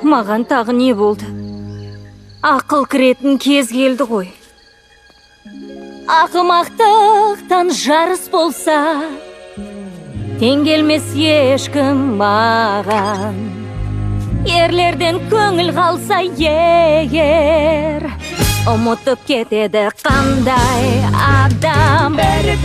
Маған тағы не болды? Ақыл кіретін кез келді ғой. Ақымақтықтан жарыс болса, тең келмес ешкім маған. Ерлерден көңіл қалса егер, ұмытып кетеді қандай адам. Бәрі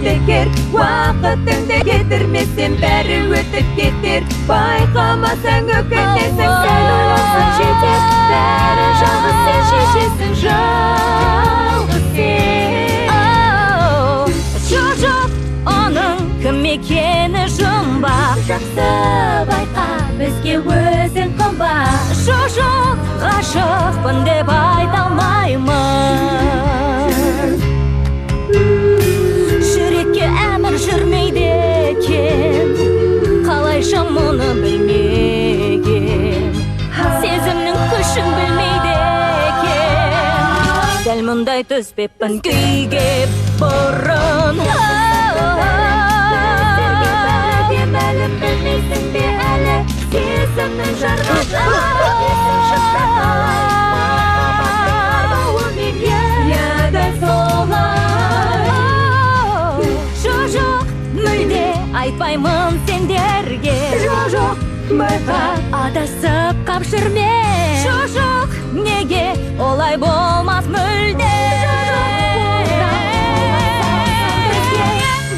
бекер, уақытыңды кетірмесең, бәрі өтіп кетер. Байқамасаң өкінесің, сәл ойласаң жетер. Бәрі жалғыз сен шешесің, жалғыз сен. Жоқ, оның кім екені жұмбақ. Жақсы байқа, бізге өзің қымбат. Жоқ, ғашықпын деп айта алмаймын. Жүрекке әмір жүрмейді екен, қалайша мұны білмеген. Сезімнің күшін білмейді екен, дәл мұндай түспеппін күйге бұрын. Бәлім білмейсің бе әлі, сезімнің жарғыда. Есің шықта қалай, өмірге дәл солай. Жоқ, мүлде айтпаймын сендерге. Жоқ, байқа, Адасып қап жүрме. Жоқ, неге олай болмас мүлде.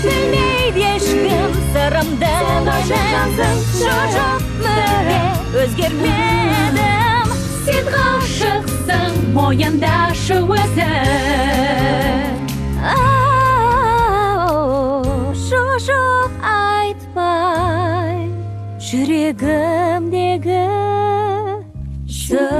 Білмейді ешкім сырымды. Жоқ, мүлде өзгермедім. сен ғашықсың, мойындашы өзің. Жоқ, айтпай жүрегімдегі сырды.